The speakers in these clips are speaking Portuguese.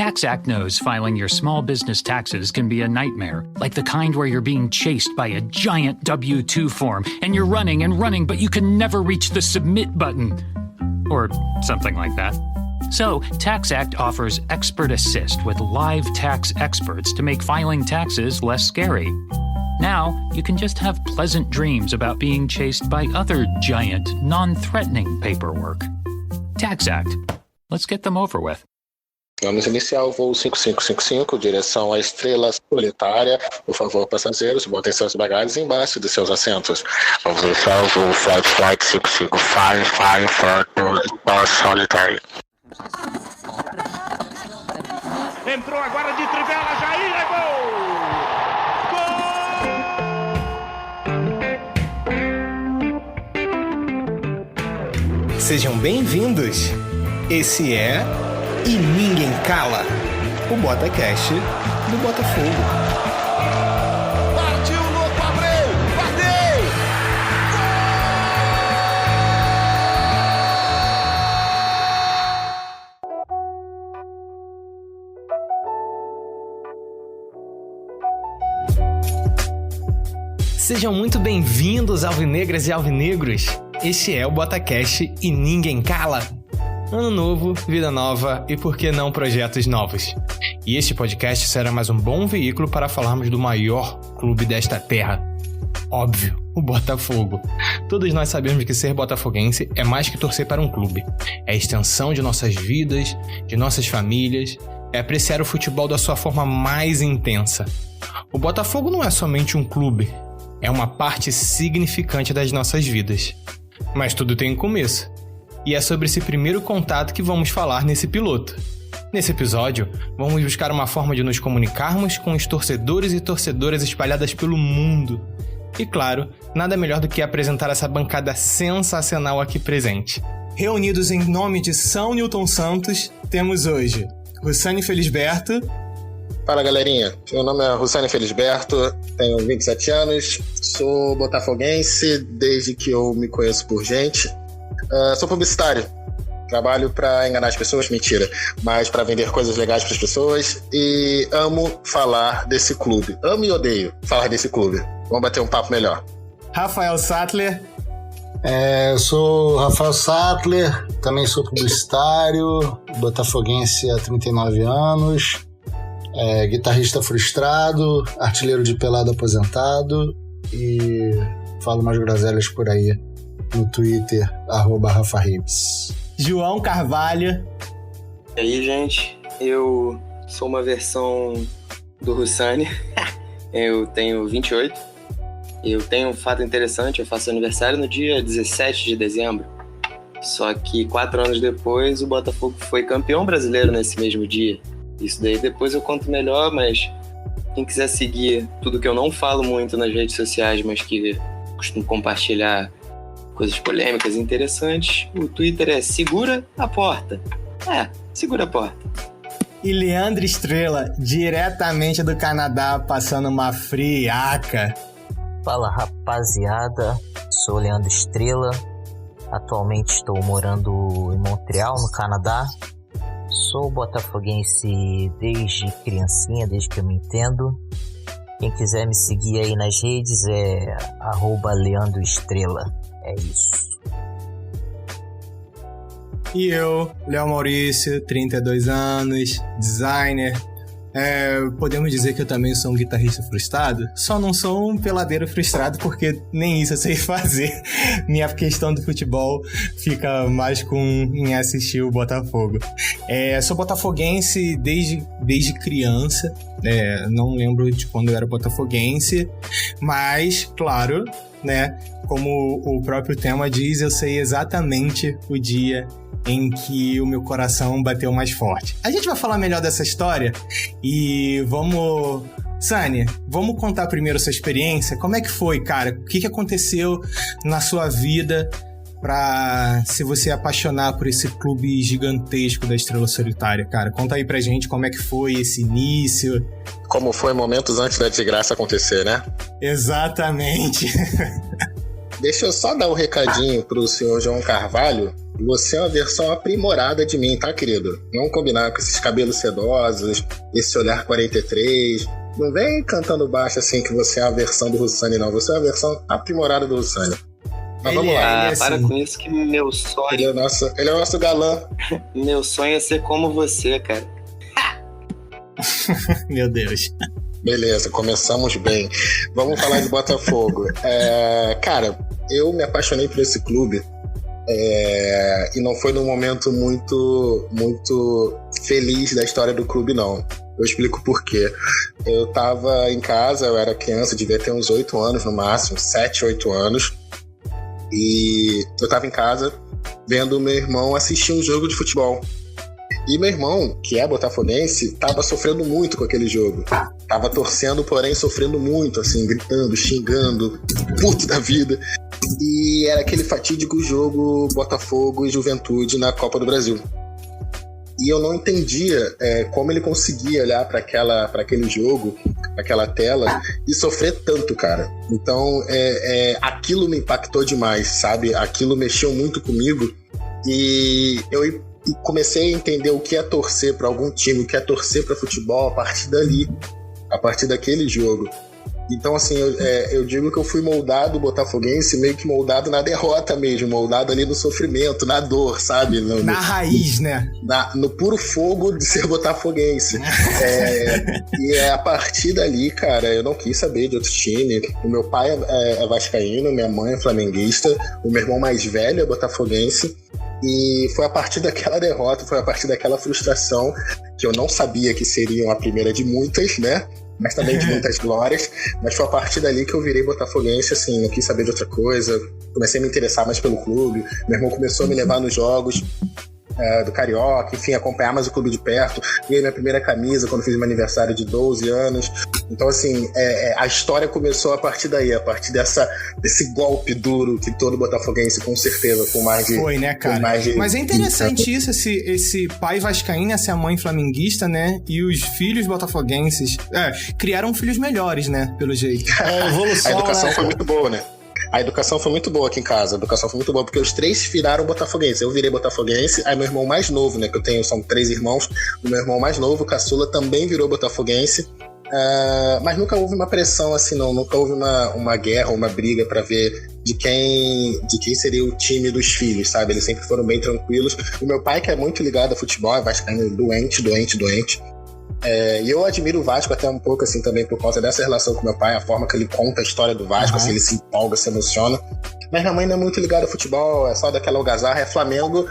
TaxAct knows filing your small business taxes can be a nightmare, like the kind where you're being chased by a giant W-2 form and you're running and running, but you can never reach the submit button. Or something like that. So, TaxAct offers Expert Assist with live tax experts to make filing taxes less scary. Now, you can just have pleasant dreams about being chased by other giant, non-threatening paperwork. TaxAct. Let's get them over with. Vamos iniciar o voo 5555, direção à Estrela Solitária. Por favor, passageiros, botem seus bagagens embaixo de seus assentos. Vamos iniciar o voo Flight 555, Estrela Solitária. Entrou agora de trivela, Jair, é gol! Sejam bem-vindos. Esse é E Ninguém Cala, o BotaCast do Botafogo. Partiu, louco, Abreu! Bateu! Sejam muito bem-vindos, alvinegras e alvinegros. Este é o BotaCast E Ninguém Cala. Ano novo, vida nova e, por que não, projetos novos. E este podcast será mais um bom veículo para falarmos do maior clube desta terra. Óbvio, o Botafogo. Todos nós sabemos que ser botafoguense é mais que torcer para um clube. É a extensão de nossas vidas, de nossas famílias, é apreciar o futebol da sua forma mais intensa. O Botafogo não é somente um clube, é uma parte significante das nossas vidas. Mas tudo tem um começo. E é sobre esse primeiro contato que vamos falar nesse piloto. Nesse episódio, vamos buscar uma forma de nos comunicarmos com os torcedores e torcedoras espalhadas pelo mundo. E claro, nada melhor do que apresentar essa bancada sensacional aqui presente. Reunidos em nome de São Newton Santos, temos hoje Russani Felisberto. Fala, galerinha. Meu nome é Russani Felisberto, tenho 27 anos, sou botafoguense desde que eu me conheço por gente. Sou publicitário, trabalho para enganar as pessoas, mentira, mas para vender coisas legais para as pessoas e amo falar desse clube. Amo e odeio falar desse clube. Vamos bater um papo melhor. Rafael Sattler. Eu sou Rafael Sattler, também sou publicitário, botafoguense há 39 anos, guitarrista frustrado, artilheiro de pelado aposentado e falo umas groselhas por aí. No Twitter, @RafaRibs. João Carvalho. E aí, gente, eu sou uma versão do Russani. Eu tenho 28. Eu tenho um fato interessante, eu faço aniversário no dia 17 de dezembro. Só que 4 anos depois, o Botafogo foi campeão brasileiro nesse mesmo dia. Isso daí depois eu conto melhor, mas quem quiser seguir tudo que eu não falo muito nas redes sociais, mas que costumo compartilhar coisas polêmicas e interessantes, o Twitter é Segura a Porta. Segura a porta. E Leandro Estrela, diretamente do Canadá, passando uma friaca. Fala, rapaziada, sou Leandro Estrela, atualmente estou morando em Montreal, no Canadá. Sou botafoguense desde criancinha, desde que eu me entendo. Quem quiser me seguir aí nas redes é @Leandro Estrela. É isso. E eu, Léo Maurício, 32 anos, designer. Podemos dizer que eu também sou um guitarrista frustrado? Só não sou um peladeiro frustrado porque nem isso eu sei fazer. Minha questão do futebol fica mais em assistir o Botafogo. Sou botafoguense desde criança. Não lembro de quando eu era botafoguense, mas, claro, né, como o próprio tema diz, eu sei exatamente o dia em que o meu coração bateu mais forte. A gente vai falar melhor dessa história e vamos... Sani, vamos contar primeiro sua experiência. Como é que foi, cara? O que aconteceu na sua vida pra se você apaixonar por esse clube gigantesco da Estrela Solitária, cara? Conta aí pra gente como é que foi esse início. Como foi momentos antes da desgraça acontecer, né? Exatamente. Deixa eu só dar um recadinho pro senhor João Carvalho você é uma versão aprimorada de mim, tá, querido? Não combinar com esses cabelos sedosos, esse olhar 43. Não vem cantando baixo assim que você é a versão do Russani, não. Você é a versão aprimorada do Russani. Mas vamos lá. Ah, para com isso que meu sonho... Ele é o nosso galã. Meu sonho é ser como você, cara. Meu Deus. Beleza, começamos bem. Vamos falar de Botafogo. Cara, eu me apaixonei por esse clube e não foi num momento muito feliz da história do clube, não. Eu explico por quê. Eu tava em casa, eu era criança, devia ter uns 8 anos no máximo, 7, 8 anos. E eu tava em casa vendo meu irmão assistir um jogo de futebol. E meu irmão, que é botafoguense, tava sofrendo muito com aquele jogo. Tava torcendo, porém sofrendo muito, assim, gritando, xingando, puto da vida. E era aquele fatídico jogo Botafogo e Juventude na Copa do Brasil. E eu não entendia como ele conseguia olhar para aquele jogo, aquela tela, e sofrer tanto, cara. Então, aquilo me impactou demais, sabe? Aquilo mexeu muito comigo. E eu comecei a entender o que é torcer para algum time, o que é torcer para futebol a partir dali, a partir daquele jogo. Então, assim, eu digo que eu fui moldado botafoguense, meio que moldado na derrota mesmo, moldado ali no sofrimento, na dor, sabe? Na raiz, né? No puro fogo de ser botafoguense. E a partir dali, cara, eu não quis saber de outro time. O meu pai é vascaíno, minha mãe é flamenguista, o meu irmão mais velho é botafoguense. E foi a partir daquela derrota, foi a partir daquela frustração, que eu não sabia que seriam a primeira de muitas, né? Mas também de muitas glórias. Mas foi a partir dali que eu virei botafoguense, assim, não quis saber de outra coisa. Comecei a me interessar mais pelo clube. Meu irmão começou a me levar nos jogos do Carioca, enfim, acompanhar mais o clube de perto. Ganhei minha primeira camisa quando fiz meu aniversário de 12 anos. Então, assim, a história começou a partir daí, a partir desse golpe duro que todo botafoguense, com certeza, com mais de... Foi, né, cara? Mas é interessante isso, esse pai vascaíno, essa mãe flamenguista, né? E os filhos botafoguenses criaram filhos melhores, né? Pelo jeito. A educação foi muito boa, né? A educação foi muito boa aqui em casa. A educação foi muito boa, porque os 3 viraram botafoguense. Eu virei botafoguense, aí meu irmão mais novo, né, que eu tenho, são 3 irmãos. O meu irmão mais novo, o caçula, também virou botafoguense. Mas nunca houve uma pressão assim, não. Nunca houve uma guerra, uma briga pra ver de quem seria o time dos filhos, sabe? Eles sempre foram bem tranquilos. O meu pai, que é muito ligado a futebol, é vascaíno doente. E eu admiro o Vasco até um pouco, assim, também por causa dessa relação com meu pai, a forma que ele conta a história do Vasco, assim, ele se empolga, se emociona. Mas minha mãe não é muito ligada ao futebol, é só daquela algazarra, é Flamengo,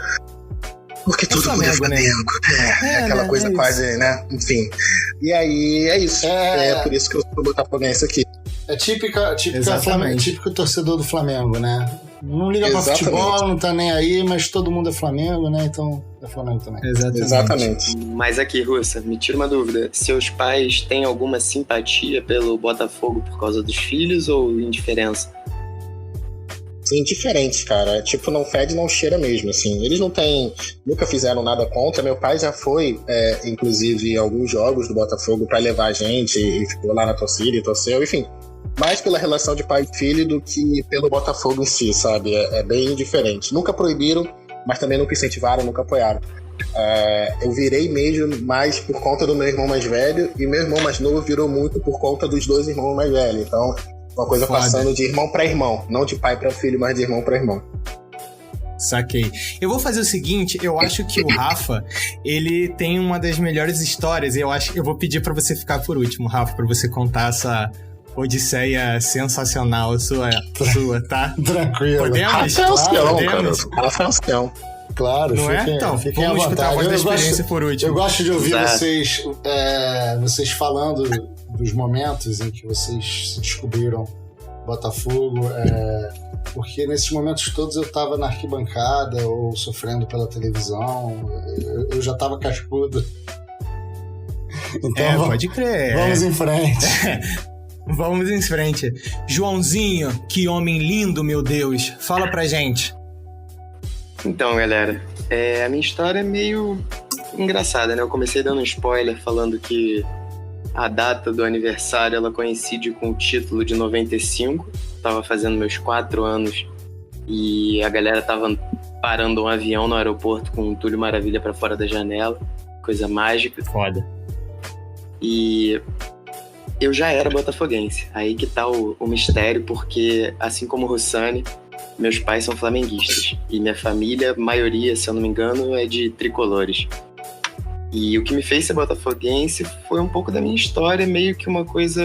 porque tudo mundo é Flamengo. Aquela coisa quase, né? Enfim. E aí, é isso. É por isso que eu sou botafoguense aqui. É típico torcedor do Flamengo, né? Não liga pra futebol, não tá nem aí, mas todo mundo é Flamengo, né? Então é Flamengo também. Exatamente. Mas aqui, Russa, me tira uma dúvida. Seus pais têm alguma simpatia pelo Botafogo por causa dos filhos ou indiferença? Indiferente, cara. Tipo, não fede, não cheira mesmo, assim. Eles nunca fizeram nada contra. Meu pai já foi, inclusive, em alguns jogos do Botafogo pra levar a gente e ficou lá na torcida e torceu, enfim. Mais pela relação de pai e filho do que pelo Botafogo em si, sabe? É bem diferente. Nunca proibiram, mas também nunca incentivaram, nunca apoiaram. Eu virei mesmo mais por conta do meu irmão mais velho, e meu irmão mais novo virou muito por conta dos 2 irmãos mais velhos. Então, uma coisa passando de irmão para irmão, não de pai para filho, mas de irmão para irmão. Saquei. Eu vou fazer o seguinte, eu acho que o Rafa, ele tem uma das melhores histórias, e eu vou pedir para você ficar por último, Rafa, para você contar essa odisseia sensacional sua, tá? Tranquilo. Podemos? Rafa é um espião. Claro, não é? Então, fiquem vamos à vontade. escutar a voz da experiência por último. Eu gosto de ouvir vocês falando dos momentos em que vocês se descobriram Botafogo, porque nesses momentos todos eu tava na arquibancada ou sofrendo pela televisão, eu já tava cascudo. Então, pode crer. Vamos em frente. Vamos em frente. Joãozinho, que homem lindo, meu Deus. Fala pra gente. Então, galera, a minha história é meio engraçada, né? Eu comecei dando um spoiler falando que a data do aniversário, ela coincide com o título de 95. Tava fazendo meus 4 anos e a galera tava parando um avião no aeroporto com um Túlio Maravilha pra fora da janela. Coisa mágica. Foda. E eu já era botafoguense. Aí que tá o mistério, porque assim como o Russani, meus pais são flamenguistas. E minha família, maioria, se eu não me engano, é de tricolores. E o que me fez ser botafoguense foi um pouco da minha história, meio que uma coisa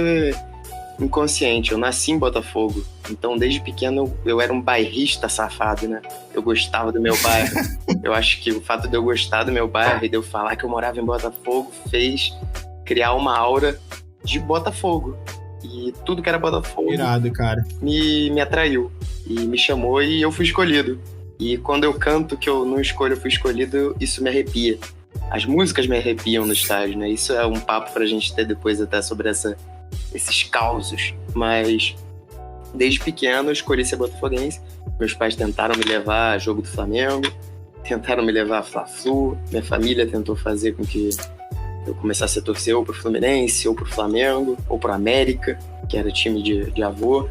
inconsciente. Eu nasci em Botafogo, então desde pequeno eu era um bairrista safado, né? Eu gostava do meu bairro. Eu acho que o fato de eu gostar do meu bairro e de eu falar que eu morava em Botafogo fez criar uma aura de Botafogo. E tudo que era Botafogo Irado, cara. me atraiu e me chamou e eu fui escolhido. E quando eu canto que eu não escolho, eu fui escolhido, isso me arrepia. As músicas me arrepiam no estádio, né? Isso é um papo pra gente ter depois até sobre esses causos. Mas desde pequeno eu escolhi ser botafoguense. Meus pais tentaram me levar a jogo do Flamengo, tentaram me levar a Fla-Flu. Minha família tentou fazer com que eu começasse a torcer ou pro Fluminense, ou pro Flamengo, ou pro América, que era time de avô.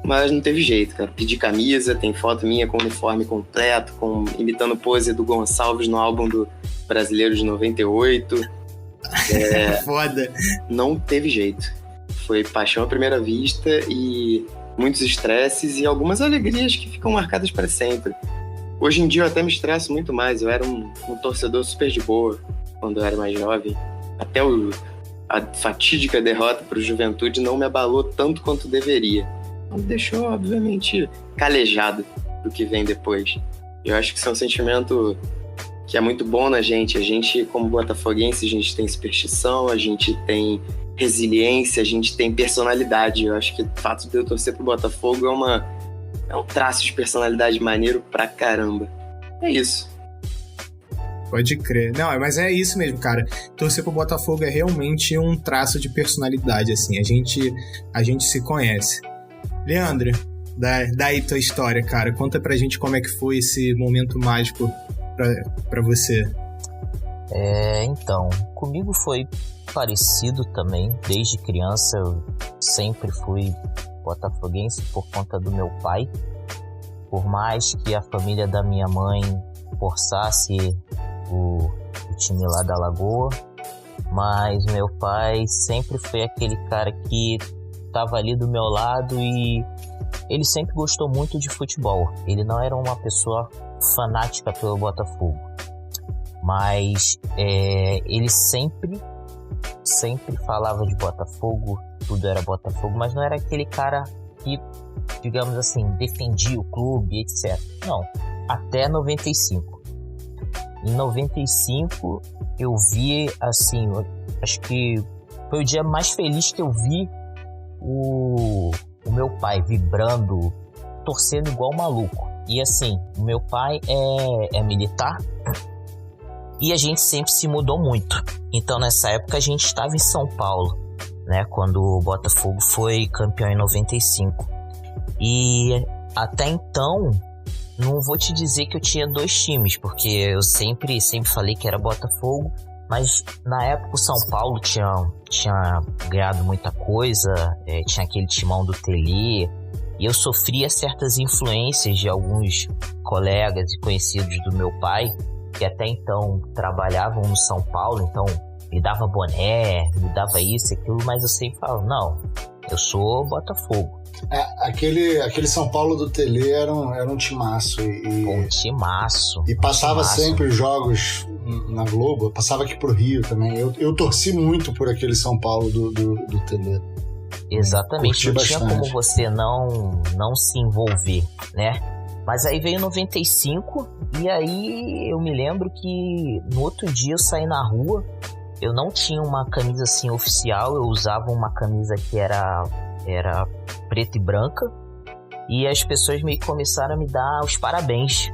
Mas não teve jeito, cara. Pedi camisa, tem foto minha com uniforme completo, imitando pose do Gonçalves no álbum do Brasileiro de 98. Foda. Não teve jeito. Foi paixão à primeira vista e muitos estresses e algumas alegrias que ficam marcadas para sempre. Hoje em dia eu até me estresso muito mais. Eu era um torcedor super de boa quando eu era mais jovem. Até a fatídica derrota para o Juventude não me abalou tanto quanto deveria. Me deixou, obviamente, calejado do que vem depois. Eu acho que isso é um sentimento que é muito bom na gente. A gente, como botafoguense, a gente tem superstição, a gente tem resiliência, a gente tem personalidade. Eu acho que o fato de eu torcer pro Botafogo é um traço de personalidade maneiro pra caramba. É isso. Pode crer. Não, mas é isso mesmo, cara. Torcer pro Botafogo é realmente um traço de personalidade, assim. A gente se conhece. Leandro, dá aí tua história, cara. Conta pra gente como é que foi esse momento mágico pra você. Então, comigo foi parecido também. Desde criança eu sempre fui botafoguense por conta do meu pai. Por mais que a família da minha mãe forçasse o time lá da Lagoa, mas meu pai sempre foi aquele cara que estava ali do meu lado e ele sempre gostou muito de futebol. Ele não era uma pessoa fanática pelo Botafogo, mas ele sempre falava de Botafogo, tudo era Botafogo, mas não era aquele cara que, digamos assim, defendia o clube, etc. Não, até 95. Em 95 eu vi, assim, acho que foi o dia mais feliz que eu vi o meu pai vibrando, torcendo igual maluco. E assim, o meu pai é militar e a gente sempre se mudou muito. Então nessa época a gente estava em São Paulo, né, quando o Botafogo foi campeão em 95. E até então, não vou te dizer que eu tinha dois times, porque eu sempre falei que era Botafogo, mas na época o São Paulo tinha ganhado muita coisa, tinha aquele timão do Telê, e eu sofria certas influências de alguns colegas e conhecidos do meu pai, que até então trabalhavam no São Paulo, então me dava boné, me dava isso e aquilo, mas eu sempre falava, não, eu sou Botafogo. Aquele São Paulo do Telê era um timaço. Um timaço. E passava sempre os jogos na Globo, passava aqui pro Rio também. Eu torci muito por aquele São Paulo do Telê. Exatamente, não tinha como você não se envolver, né? Mas aí veio 95 e aí eu me lembro que no outro dia eu saí na rua, eu não tinha uma camisa assim oficial, eu usava uma camisa que era preta e branca, e as pessoas meio que começaram a me dar os parabéns.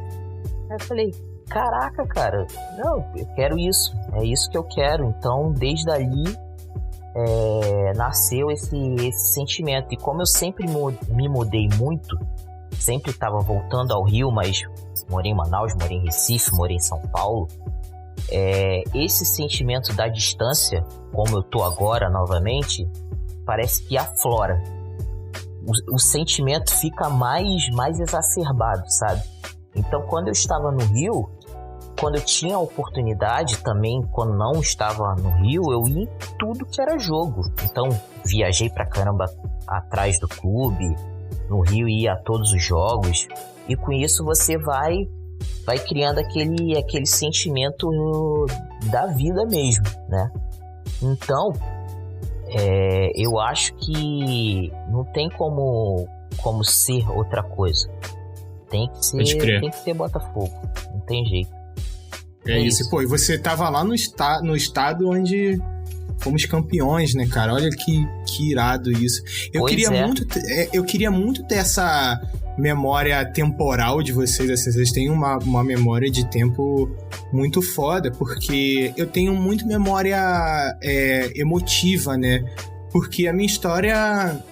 Aí eu falei, caraca, cara, não, eu quero isso, é isso que eu quero. Então desde ali nasceu esse sentimento. E como eu sempre me mudei muito, sempre estava voltando ao Rio, mas morei em Manaus, morei em Recife, morei em São Paulo, esse sentimento da distância, como eu tô agora novamente, parece que aflora. O sentimento fica mais exacerbado, sabe? Então, quando eu estava no Rio, quando eu tinha a oportunidade também, quando não estava no Rio, eu ia em tudo que era jogo. Então, viajei pra caramba atrás do clube, no Rio ia a todos os jogos, e com isso você vai criando aquele sentimento da vida mesmo, né? Então, eu acho que não tem como ser outra coisa. Tem que ser Botafogo, não tem jeito. É isso. Pô, e você tava lá no estado onde fomos campeões, né, cara? Olha que irado isso. Eu queria muito ter essa memória temporal de vocês, assim, vocês têm uma memória de tempo muito foda, porque eu tenho muito memória emotiva, né? Porque a minha história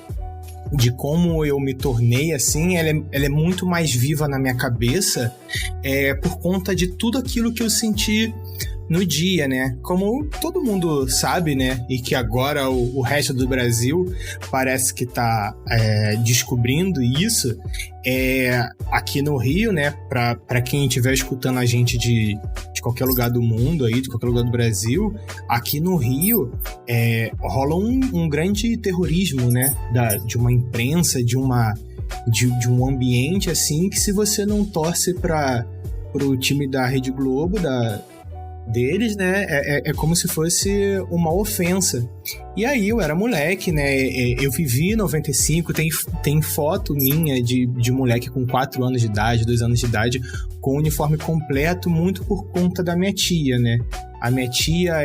de como eu me tornei assim, ela é muito mais viva na minha cabeça por conta de tudo aquilo que eu senti no dia, né? Como todo mundo sabe, né? E que agora o resto do Brasil parece que tá descobrindo isso. Aqui no Rio, né? Pra quem estiver escutando a gente de qualquer lugar do mundo aí, de qualquer lugar do Brasil, aqui no Rio rola um grande terrorismo, né? De uma imprensa, de um ambiente assim, que se você não torce pro time da Rede Globo, deles, né, é como se fosse uma ofensa. E aí eu era moleque, né, eu vivi em 95, tem foto minha de moleque com 4 anos de idade, 2 anos de idade, com o uniforme completo, muito por conta da minha tia, né. A minha tia,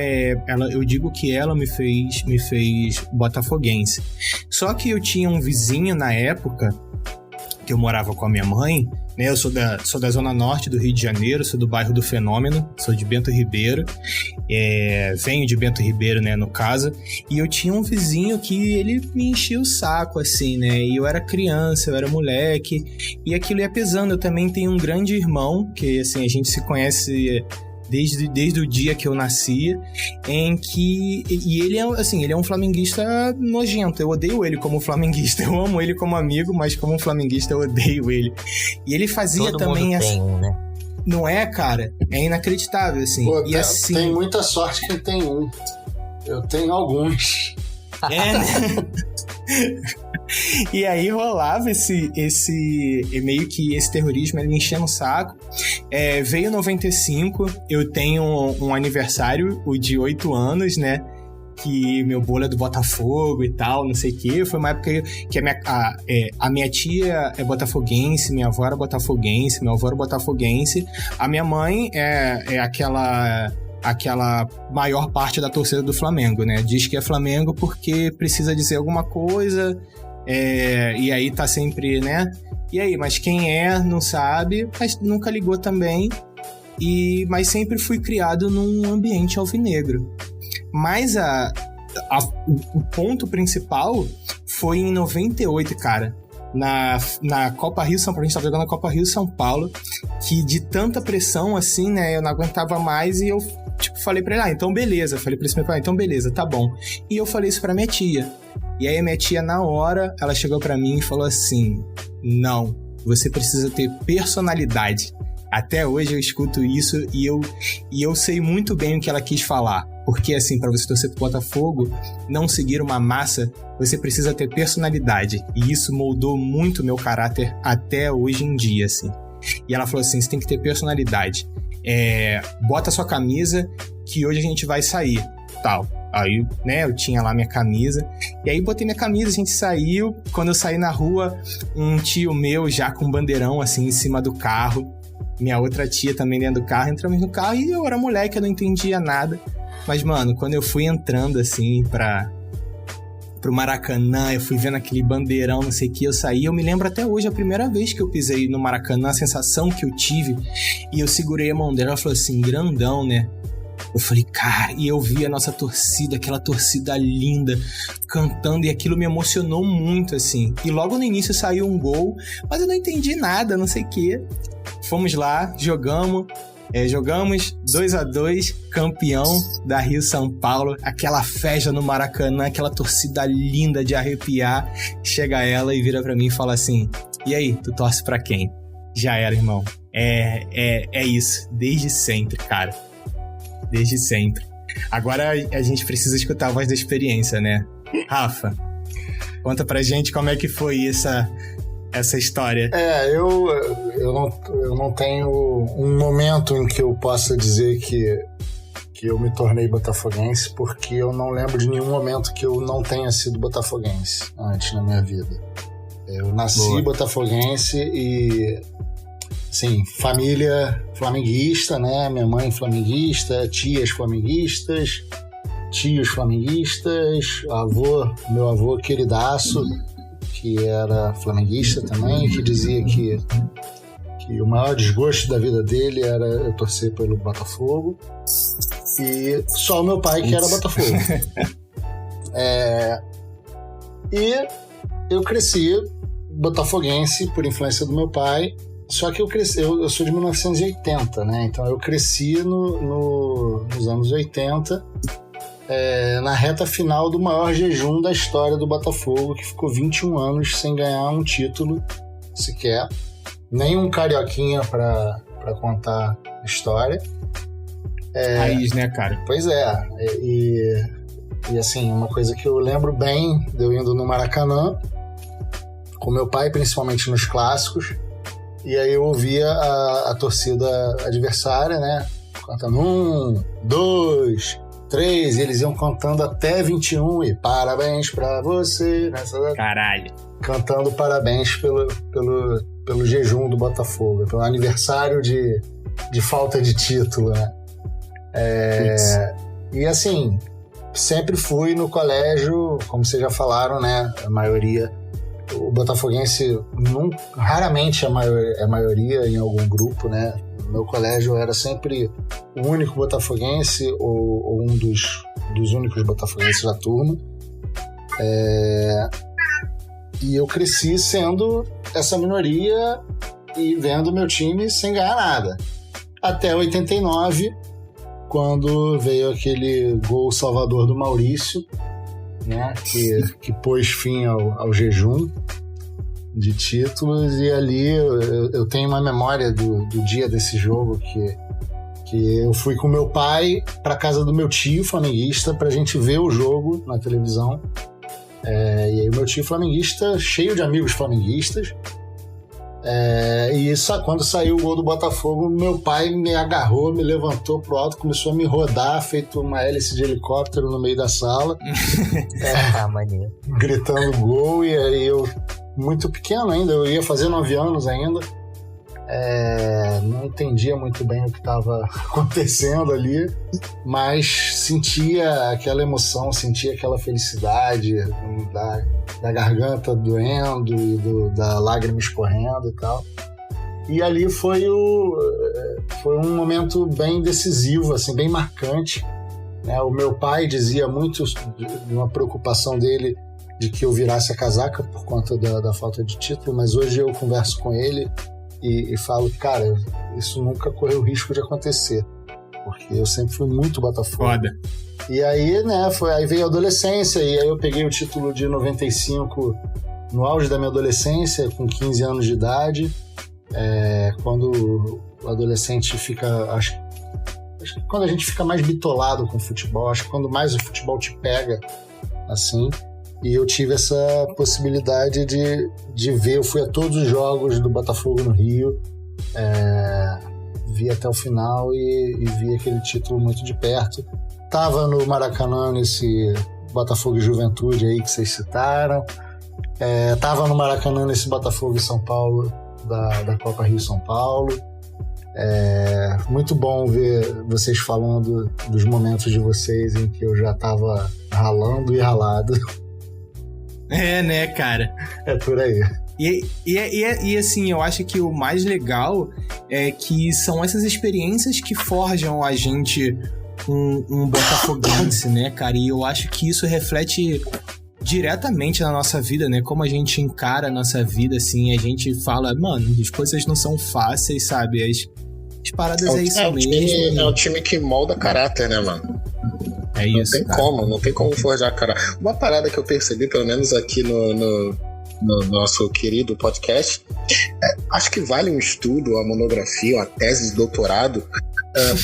eu digo que ela me fez botafoguense. Só que eu tinha um vizinho na época, que eu morava com a minha mãe, né? Eu sou da zona norte do Rio de Janeiro, sou do bairro do Fenômeno, sou de Bento Ribeiro, venho de Bento Ribeiro, né, no caso, e eu tinha um vizinho que ele me enchia o saco, assim, né, e eu era criança, eu era moleque, e aquilo ia pesando. Eu também tenho um grande irmão, que, assim, a gente se conhece desde o dia que eu nasci, e ele é um flamenguista nojento. Eu odeio ele como flamenguista, eu amo ele como amigo, mas como flamenguista eu odeio ele. E ele fazia todo também mundo tem um, né? Não é, cara? É inacreditável, assim. Pô, e assim... Tem muita sorte quem tem um. Eu tenho alguns. Né? E aí rolava meio que esse terrorismo, ele enchendo o saco. Veio 95, eu tenho um aniversário, o de 8 anos, né? Que meu bolo é do Botafogo e tal, não sei o quê. Foi uma época que a minha tia é botafoguense, minha avó era botafoguense, meu avô era botafoguense. A minha mãe é aquela maior parte da torcida do Flamengo, né? Diz que é Flamengo porque precisa dizer alguma coisa, e aí tá sempre, né? E aí, mas quem não sabe, mas nunca ligou também, mas sempre fui criado num ambiente alvinegro. Mas o ponto principal foi em 98, cara. Na Copa Rio São Paulo, a gente tava jogando na Copa Rio São Paulo, que de tanta pressão assim, né, eu não aguentava mais, e eu falei pra ele, então beleza. Falei pra esse meu pai, então beleza, tá bom. E eu falei isso pra minha tia. E aí a minha tia, na hora, ela chegou pra mim e falou assim, não, você precisa ter personalidade. Até hoje eu escuto isso e eu sei muito bem o que ela quis falar. Porque, assim, pra você torcer pro Botafogo, não seguir uma massa, você precisa ter personalidade. E isso moldou muito meu caráter até hoje em dia, assim. E ela falou assim, você tem que ter personalidade. Bota sua camisa que hoje a gente vai sair, tal. Aí, né, eu tinha lá minha camisa. E aí botei minha camisa, a gente saiu. Quando eu saí na rua, um tio meu já com um bandeirão, assim, em cima do carro. Minha outra tia também dentro do carro. Entramos no carro e eu era moleque, eu não entendia nada. Mas, mano, quando eu fui entrando, assim, pro Maracanã, eu fui vendo aquele bandeirão, não sei o que, eu saí. Eu me lembro até hoje, a primeira vez que eu pisei no Maracanã, a sensação que eu tive. E eu segurei a mão dela, ela falou assim, grandão, né? Eu falei, cara, e eu vi a nossa torcida, aquela torcida linda, cantando, e aquilo me emocionou muito, assim. E logo no início saiu um gol, mas eu não entendi nada, não sei o que. Fomos lá, jogamos 2-2, campeão da Rio São Paulo, aquela festa no Maracanã, aquela torcida linda de arrepiar. Chega ela e vira pra mim e fala assim, e aí, tu torce pra quem? Já era, irmão. É isso. Desde sempre, cara. Desde sempre. Agora a gente precisa escutar a voz da experiência, né? Rafa, conta pra gente como é que foi essa história. Eu não tenho um momento em que eu possa dizer que eu me tornei botafoguense, porque eu não lembro de nenhum momento que eu não tenha sido botafoguense antes na minha vida. Eu nasci botafoguense e, assim, família flamenguista, né? Minha mãe flamenguista, tias flamenguistas, tios flamenguistas, meu avô queridaço, que era flamenguista também, que dizia que o maior desgosto da vida dele era eu torcer pelo Botafogo, e só o meu pai que era Botafogo. E eu cresci botafoguense por influência do meu pai, só que eu sou de 1980, né? Então eu cresci nos anos 80, na reta final do maior jejum da história do Botafogo, que ficou 21 anos sem ganhar um título sequer, nem um carioquinha pra contar a história. Raiz, né, cara? Pois é, e assim, uma coisa que eu lembro bem de eu indo no Maracanã com meu pai, principalmente nos clássicos, e aí eu ouvia a torcida adversária, né, cantando 1, 2, 3, e eles iam cantando até 21, e parabéns pra você, nessa... Caralho. Cantando parabéns pelo jejum do Botafogo, pelo aniversário de falta de título, né? E assim, sempre fui no colégio, como vocês já falaram, né? A maioria, o botafoguense raramente é maioria em algum grupo, né? No meu colégio eu era sempre o único botafoguense ou um dos únicos botafoguenses da turma. E eu cresci sendo essa minoria e vendo meu time sem ganhar nada. Até 89, quando veio aquele gol salvador do Maurício, né, que pôs fim ao jejum de títulos. E ali eu tenho uma memória do dia desse jogo que eu fui com meu pai para casa do meu tio flamenguista pra gente ver o jogo na televisão. E aí o meu tio flamenguista, cheio de amigos flamenguistas, e quando saiu o gol do Botafogo, meu pai me agarrou, me levantou pro alto, começou a me rodar, feito uma hélice de helicóptero no meio da sala, gritando gol. E aí eu, muito pequeno ainda, eu ia fazer 9 anos ainda, não entendia muito bem o que estava acontecendo ali, mas sentia aquela emoção, sentia aquela felicidade da garganta doendo e da lágrima escorrendo e tal. E ali foi um momento bem decisivo, assim, bem marcante, né? O meu pai dizia muito de uma preocupação dele de que eu virasse a casaca por conta da falta de título, mas hoje eu converso com ele e falo, cara, isso nunca correu risco de acontecer, porque eu sempre fui muito Botafogo. Foda. E aí, né, aí veio a adolescência, e aí eu peguei o título de 95 no auge da minha adolescência, com 15 anos de idade, quando o adolescente fica, acho que quando a gente fica mais bitolado com o futebol, acho que quando mais o futebol te pega, assim. E eu tive essa possibilidade de ver, eu fui a todos os jogos do Botafogo no Rio, vi até o final e vi aquele título muito de perto. Tava no Maracanã nesse Botafogo e Juventude aí que vocês citaram, tava no Maracanã nesse Botafogo e São Paulo, da Copa Rio São Paulo. Muito bom ver vocês falando dos momentos de vocês em que eu já tava ralando e ralado. Né, cara? É por aí. E assim, eu acho que o mais legal é que são essas experiências que forjam a gente um botafoguense, né, cara? E eu acho que isso reflete diretamente na nossa vida, né? Como a gente encara a nossa vida, assim, a gente fala, mano, as coisas não são fáceis, sabe? As paradas é isso mesmo. É o time que molda caráter, né, mano? É isso, não tem como forjar caráter. Uma parada que eu percebi, pelo menos aqui no nosso querido podcast. Acho que vale um estudo, uma monografia, uma tese de doutorado,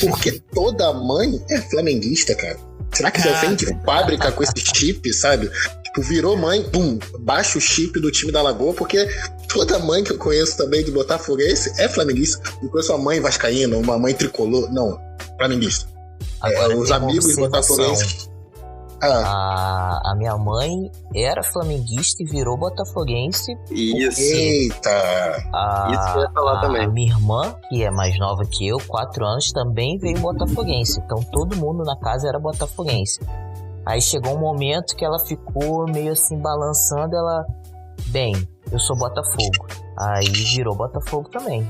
porque toda mãe é flamenguista, cara. Será que já vem de fábrica com esse chip, sabe? Tipo, virou mãe, pum, baixa o chip do time da Lagoa, porque toda mãe que eu conheço também de botafoguense é flamenguista. Não conheço uma mãe vascaína, uma mãe tricolor, não, flamenguista. Agora, Os amigos botafoguenses. A minha mãe era flamenguista e virou botafoguense. Isso. Eita! Isso que eu ia falar também. A minha irmã, que é mais nova que eu, 4 anos, também veio botafoguense. Então todo mundo na casa era botafoguense. Aí chegou um momento que ela ficou meio assim balançando, bem, eu sou Botafogo. Aí virou Botafogo também.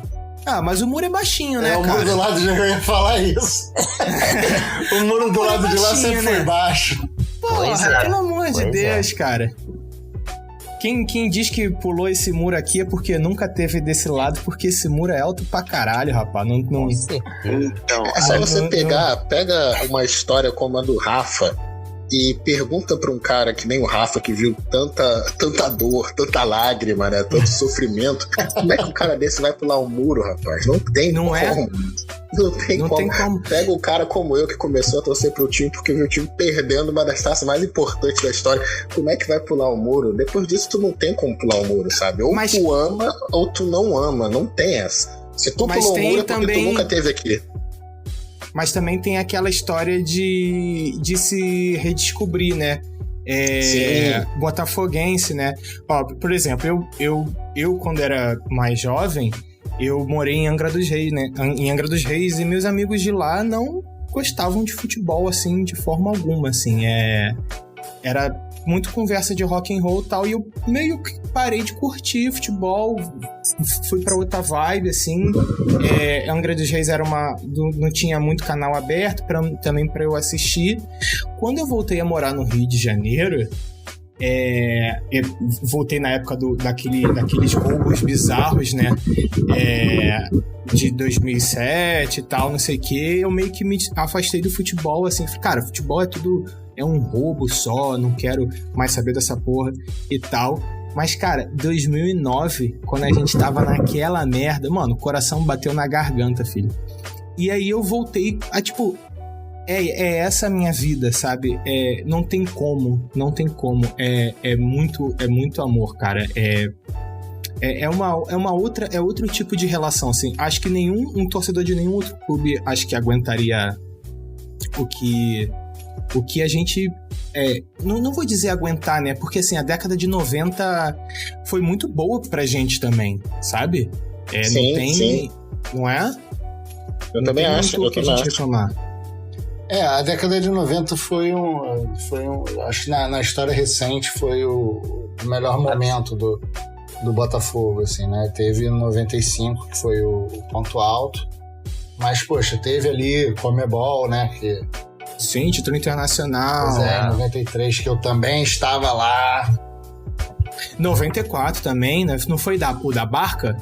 Mas o muro é baixinho, né, o cara? muro do lado de lá, eu ia falar isso. O muro do lado de lá sempre foi baixo. Porra, pelo amor de Deus, cara. Quem diz que pulou esse muro aqui é porque nunca teve desse lado, porque esse muro é alto pra caralho, rapaz. Não... Então, É só você pega uma história como a do Rafa e pergunta pra um cara que nem o Rafa, que viu tanta dor, tanta lágrima, né? Tanto sofrimento. Como é que um cara desse vai pular um muro, rapaz? Não tem como. Não tem como. Pega um cara como eu, que começou a torcer pro time porque viu o time perdendo uma das taças mais importantes da história. Como é que vai pular um muro? Depois disso, tu não tem como pular um muro, sabe? Ou tu ama, ou tu não ama. Não tem essa. Se tu pulou um muro é porque tu nunca teve aqui. Mas também tem aquela história de se redescobrir, né? Botafoguense, né? Ó, por exemplo, eu quando era mais jovem, eu morei em Angra dos Reis, né? Em Angra dos Reis, e meus amigos de lá não gostavam de futebol, assim, de forma alguma, assim. Era muito conversa de rock and roll e tal, e eu meio que parei de curtir futebol, fui pra outra vibe, assim. Angra dos Reis não tinha muito canal aberto também pra eu assistir. Quando eu voltei a morar no Rio de Janeiro, eu voltei na época daqueles roubos bizarros, né? De 2007 e tal, não sei o que. Eu meio que me afastei do futebol, assim. Cara, futebol é um roubo só, não quero mais saber dessa porra e tal. Mas, cara, 2009, quando a gente tava naquela merda, mano, o coração bateu na garganta, filho. E aí eu voltei a, tipo... essa a minha vida, sabe? Não tem como. É muito amor, cara. É outro tipo de relação, assim. Acho que um torcedor de nenhum outro clube acho que aguentaria o que a gente... não vou dizer aguentar, né? Porque, assim, a década de 90 foi muito boa pra gente também, sabe? Sim. Não é? Eu também acho. A década de 90 foi acho que na história recente foi o melhor momento do Botafogo, assim, né? Teve 95, que foi o ponto alto, mas, poxa, teve ali Comebol, né? Sim, título internacional. 93, que eu também estava lá. 94 também, né? Não foi o da Barca?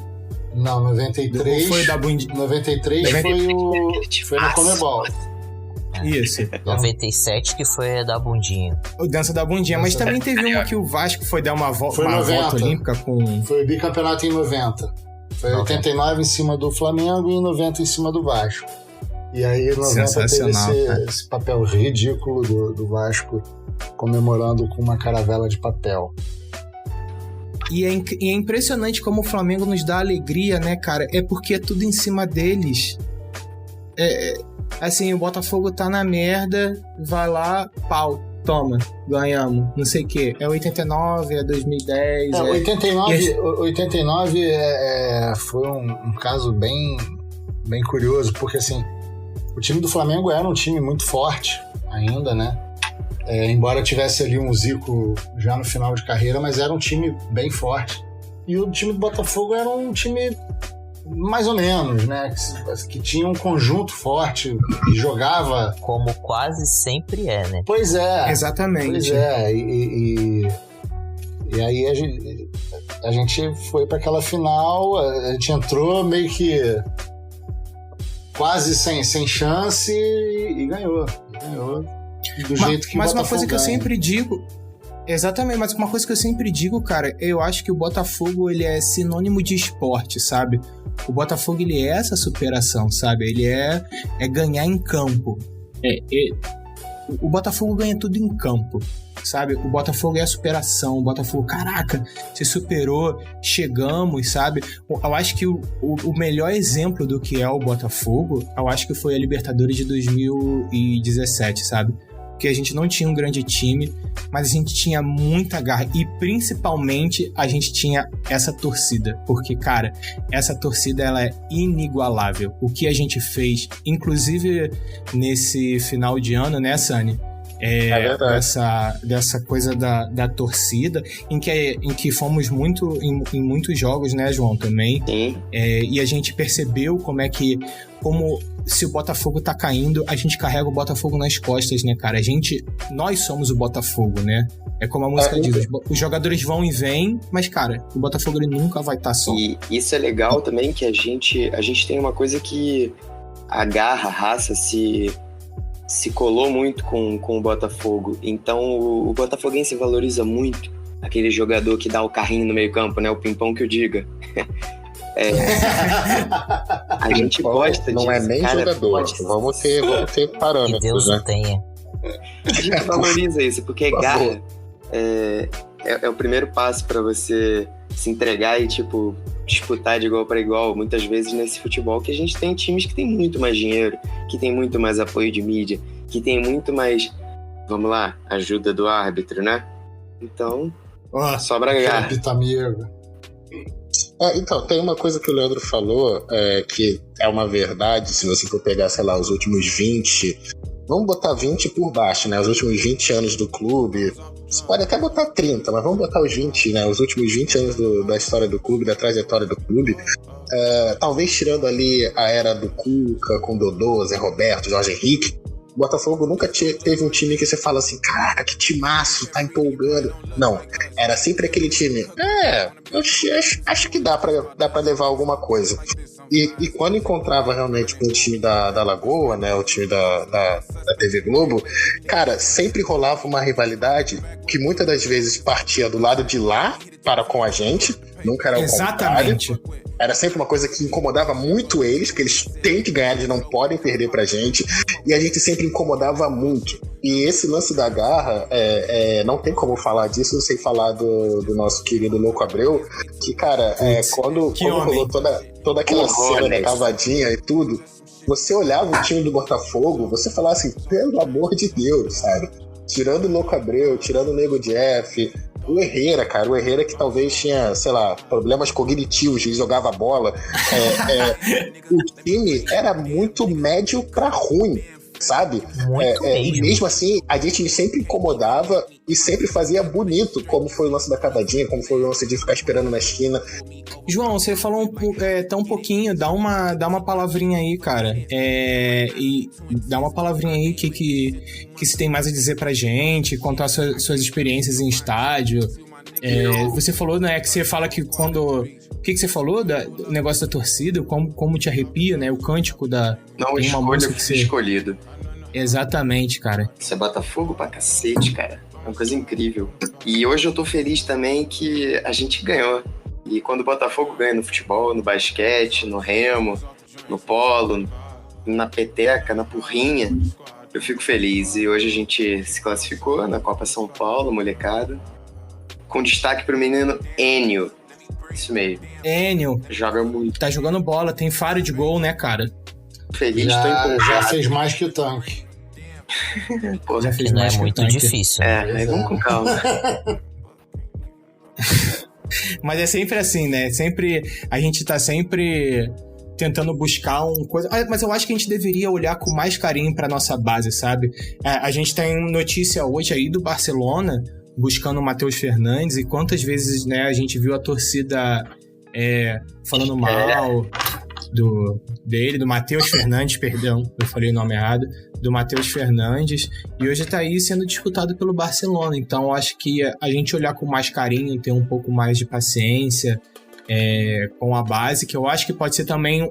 Não, 93. Não foi da 93 foi na Comebol. Isso. 97 que foi a da bundinha. O dança da bundinha, mas também teve uma que o Vasco foi dar uma volta olímpica com... Foi o bicampeonato em 90. Foi 89 em cima do Flamengo e em 90 em cima do Vasco. E aí 90 teve esse papel ridículo do Vasco comemorando com uma caravela de papel. E é impressionante como o Flamengo nos dá alegria, né, cara? É porque é tudo em cima deles. Assim, o Botafogo tá na merda, vai lá, pau, toma, ganhamos, não sei o quê. É 89, é 2010... 89 foi um caso bem curioso, porque, assim, o time do Flamengo era um time muito forte ainda, né? Embora tivesse ali um Zico já no final de carreira, mas era um time bem forte. E o time do Botafogo era um time... mais ou menos, né? Que tinha um conjunto forte, que jogava... Como quase sempre é, né? Pois é. Exatamente. Pois é. E aí a gente foi para aquela final, a gente entrou meio que quase sem chance e ganhou. Do jeito que o Botafogo Mas uma coisa que eu sempre digo Exatamente, mas uma coisa que eu sempre digo, cara, eu acho que o Botafogo, ele é sinônimo de esporte, sabe? O Botafogo, ele é essa superação, sabe? Ele é ganhar em campo. O Botafogo ganha tudo em campo, sabe? O Botafogo é a superação. O Botafogo, caraca, se superou, chegamos, sabe? Eu acho que o melhor exemplo do que é o Botafogo, eu acho que foi a Libertadores de 2017, sabe? Porque a gente não tinha um grande time, mas a gente tinha muita garra e principalmente a gente tinha essa torcida, porque, cara, essa torcida ela é inigualável. O que a gente fez, inclusive nesse final de ano, né, Sani? Dessa coisa da torcida, em que fomos muito em muitos jogos, né, João, também. E a gente percebeu como se o Botafogo tá caindo, a gente carrega o Botafogo nas costas, né, cara? Nós somos o Botafogo, né? É como a música diz, os jogadores vão e vêm, mas, cara, o Botafogo ele nunca vai estar só. E isso é legal também, que a gente tem uma coisa que a garra, a raça se colou muito com o Botafogo. Então o botafoguense valoriza muito aquele jogador que dá o carrinho no meio campo, né? O pimpão que eu diga. A gente gosta disso. Não é nem cara, jogador. Vamos ter parâmetros, que Deus né? tenha. A gente valoriza isso, porque garra é o primeiro passo para você se entregar e, tipo, disputar de igual para igual. Muitas vezes nesse futebol que a gente tem times que tem muito mais dinheiro, que tem muito mais apoio de mídia, que tem muito mais, vamos lá, ajuda do árbitro, né? Então, sobra garra. Então, tem uma coisa que o Leandro falou, que é uma verdade, se você for pegar, sei lá, os últimos 20, vamos botar 20 por baixo, né? Os últimos 20 anos do clube, você pode até botar 30, mas vamos botar os 20, né? Os últimos 20 anos da história do clube, da trajetória do clube, talvez tirando ali a era do Cuca, com Dodô, Zé Roberto, Jorge Henrique, o Botafogo nunca teve um time que você fala assim, caraca, que timaço, tá empolgando. Não, era sempre aquele time, eu acho que dá pra levar alguma coisa. E quando encontrava realmente com o time da Lagoa, né, o time da TV Globo, cara, sempre rolava uma rivalidade que muitas das vezes partia do lado de lá para com a gente, nunca era o Exatamente. contrário. Era sempre uma coisa que incomodava muito eles, que eles têm que ganhar, eles não podem perder pra gente, e a gente sempre incomodava muito. E esse lance da garra, não tem como falar disso sem falar do nosso querido Louco Abreu, que, cara, quando rolou toda aquela cena da cavadinha e tudo, você olhava o time do Botafogo, você falava assim, pelo amor de Deus, sabe? Tirando o Louco Abreu, tirando o Nego Jeff, o Herrera, cara, que talvez tinha, sei lá, problemas cognitivos, ele jogava bola, o time era muito médio pra ruim, sabe? E mesmo assim, a gente sempre incomodava e sempre fazia bonito, como foi o lance da cavadinha, como foi o lance de ficar esperando na esquina. João, você falou um pouquinho, dá uma palavrinha aí, cara. E dá uma palavrinha aí que você tem mais a dizer pra gente, contar suas experiências em estádio. Você falou, né, que você fala que quando... O que você falou do negócio da torcida, como te arrepia, né? O cântico da... Não, uma música que você... escolhido. Exatamente, cara. Isso é Botafogo pra cacete, cara. É uma coisa incrível. E hoje eu tô feliz também que a gente ganhou. E quando o Botafogo ganha no futebol, no basquete, no remo, no polo, na peteca, na porrinha, eu fico feliz. E hoje a gente se classificou na Copa São Paulo, molecada, com destaque pro menino Enio. Isso mesmo. Enio. Joga muito. Tá jogando bola, tem faro de gol, né, cara? Feliz, tô empolgado. Já fez mais que o Tanque. Pô, Já fez Não mais é que o muito Tanque. difícil. aí vamos com calma. Mas é sempre assim, né? A gente tá sempre tentando buscar uma coisa... Mas eu acho que a gente deveria olhar com mais carinho pra nossa base, sabe? A gente tem notícia hoje aí do Barcelona buscando o Matheus Fernandes, e quantas vezes, né, a gente viu a torcida falando mal do Matheus Fernandes, perdão, eu falei o nome errado, do Matheus Fernandes, e hoje tá aí sendo disputado pelo Barcelona. Então eu acho que a gente olhar com mais carinho, ter um pouco mais de paciência com a base, que eu acho que pode ser também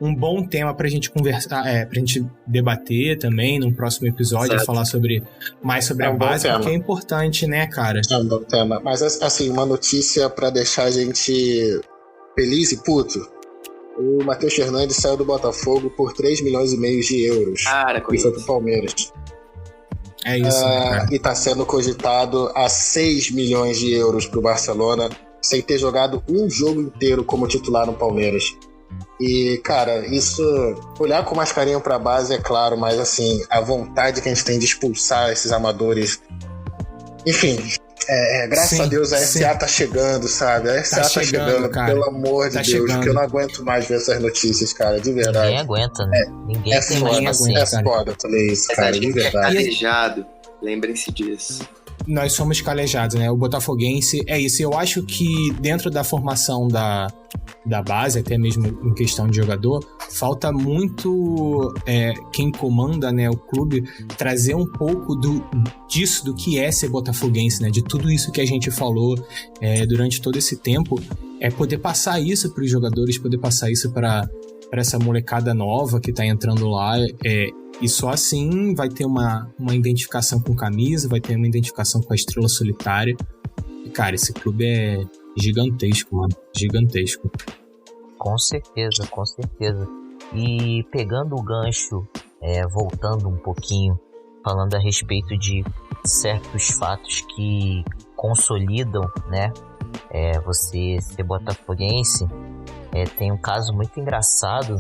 um bom tema pra gente conversar, pra gente debater também num próximo episódio, certo. Falar mais sobre a base, porque é importante, né, cara? É um bom tema. Mas, assim, uma notícia pra deixar a gente feliz e puto. O Matheus Fernandes saiu do Botafogo por 3,5 milhões de euros. Cara, e foi pro Palmeiras. É isso, né, cara? E tá sendo cogitado a 6 milhões de euros pro Barcelona, sem ter jogado um jogo inteiro como titular no Palmeiras. E, cara, isso... Olhar com mais carinho pra base, é claro, mas, assim, a vontade que a gente tem de expulsar esses amadores... Enfim... graças a Deus a SA tá chegando, sabe? A SA tá chegando, cara. Pelo amor de Deus, chegando. Que eu não aguento mais ver essas notícias, cara, de verdade. Ninguém aguenta, né? Ninguém tem foda, mais paciência. É foda falei isso, cara, de verdade. Calejado, lembrem-se disso. Nós somos calejados, né? O botafoguense é isso. Eu acho que dentro da formação da base, até mesmo em questão de jogador, falta muito quem comanda, né, o clube, trazer um pouco disso, do que é ser botafoguense, né? De tudo isso que a gente falou durante todo esse tempo, poder passar isso para os jogadores, poder passar isso para essa molecada nova que tá entrando lá, e só assim vai ter uma identificação com camisa, vai ter uma identificação com a estrela solitária. E, cara, esse clube é gigantesco, mano. Gigantesco. Com certeza, com certeza. E pegando o gancho, voltando um pouquinho, falando a respeito de certos fatos que consolidam, né, você ser botafoguense, tem um caso muito engraçado,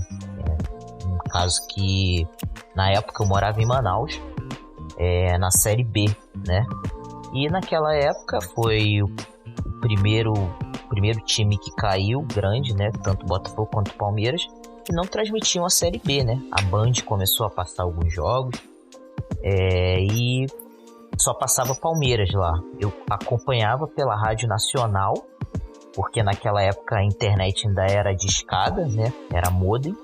um caso que na época eu morava em Manaus, na Série B, né? E naquela época foi o primeiro time que caiu, grande, né? Tanto o Botafogo quanto o Palmeiras, que não transmitiam a Série B, né? A Band começou a passar alguns jogos e só passava Palmeiras lá. Eu acompanhava pela Rádio Nacional, porque naquela época a internet ainda era discada, né? Era modem.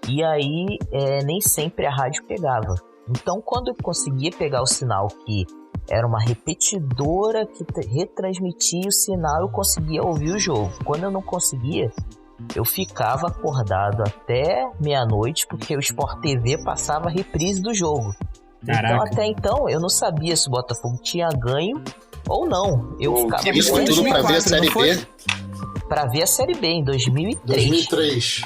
E aí nem sempre a rádio pegava. Então, quando eu conseguia pegar o sinal, que era uma repetidora que retransmitia o sinal, eu conseguia ouvir o jogo. Quando eu não conseguia, eu ficava acordado até meia-noite, porque o Sport TV passava a reprise do jogo. Caraca. Então, até então, eu não sabia se o Botafogo tinha ganho ou não. Eu ficava isso foi tudo pra ver a Série B? Pra ver a Série B, em 2003. 2003.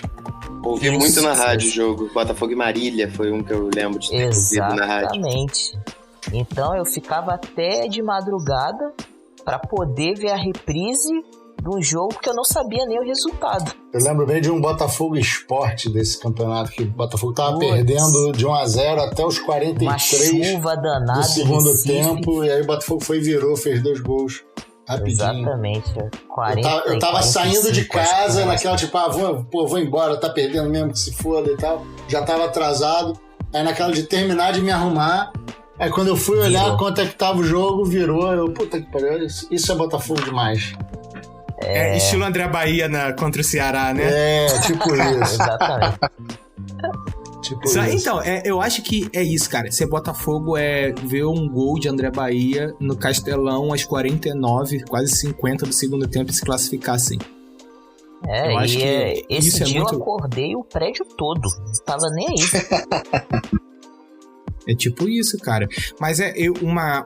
Ouvi muito na rádio o jogo. Botafogo e Marília foi um que eu lembro de ter ouvido na rádio. Exatamente. Então eu ficava até de madrugada pra poder ver a reprise de um jogo que eu não sabia nem o resultado. Eu lembro bem de um Botafogo Sport desse campeonato, que o Botafogo tava perdendo de 1-0 até os 43 uma chuva danada do segundo Recife. tempo, e aí o Botafogo foi e virou, fez 2 gols. Rapidinho. Exatamente. 40, eu tava saindo de casa, naquela tipo, vou embora, tá perdendo mesmo, que se foda e tal. Já tava atrasado. Aí naquela de terminar de me arrumar, aí quando eu fui olhar quanto é que tava o jogo, virou. Eu, puta que pariu, isso é Botafogo demais. Estilo André Bahia contra o Ceará, né? Tipo isso. Exatamente. Então, eu acho que é isso, cara. Ser Botafogo ver um gol de André Bahia no Castelão às 49, quase 50 do segundo tempo e se classificar assim. Eu acho que esse isso dia muito... eu acordei o prédio todo. Não tava nem aí. É tipo isso, cara. Mas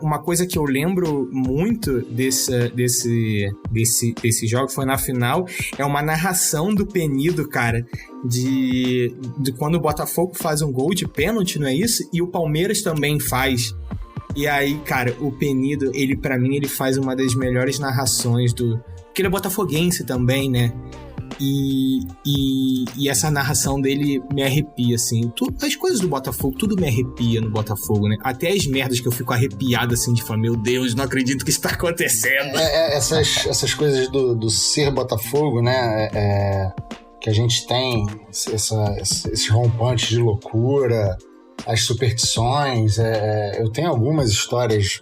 uma coisa que eu lembro muito desse jogo, foi na final, é uma narração do Penido, cara, de quando o Botafogo faz um gol de pênalti, não é isso? E o Palmeiras também faz. E aí, cara, o Penido, pra mim, ele faz uma das melhores narrações porque ele é botafoguense também, né? E essa narração dele me arrepia, assim. As coisas do Botafogo, tudo me arrepia no Botafogo, né? Até as merdas que eu fico arrepiado, assim, de falar, meu Deus, não acredito que isso tá acontecendo. Essas coisas do ser Botafogo, né? Que a gente tem esses rompantes de loucura, as superstições. Eu tenho algumas histórias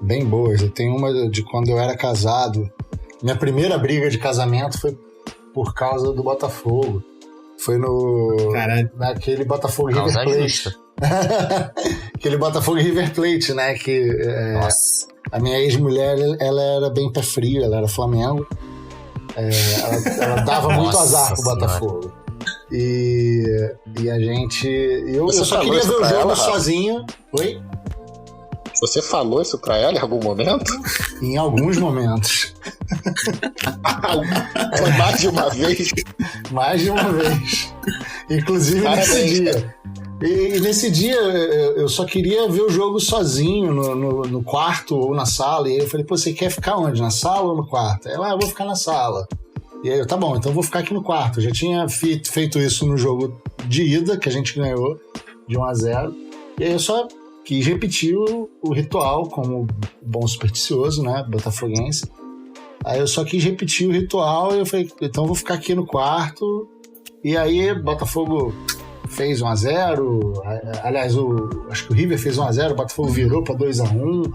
bem boas. Eu tenho uma de quando eu era casado. Minha primeira briga de casamento foi por causa do Botafogo. Foi naquele Botafogo River Plate. Aquele Botafogo River Plate, né? Que a minha ex-mulher, ela era bem pé frio, ela era Flamengo. Ela dava muito azar pro Botafogo. E a gente... Eu só queria ver o jogo sozinho. Oi? Você falou isso pra ela em algum momento? Em alguns momentos. Foi mais de uma vez? Mais de uma vez. Inclusive nesse dia. E nesse dia eu só queria ver o jogo sozinho no quarto ou na sala. E aí eu falei, pô, você quer ficar onde? Na sala ou no quarto? Ela, eu vou ficar na sala. E aí eu, tá bom, então eu vou ficar aqui no quarto. Eu já tinha feito isso no jogo de ida, que a gente ganhou de 1-0. E aí eu só quis repetir o ritual, como bom supersticioso, né, botafoguense. Aí eu só quis repetir o ritual e eu falei, então eu vou ficar aqui no quarto. E aí Botafogo fez 1-0. Aliás, acho que o River fez 1-0, o Botafogo virou para 2-1.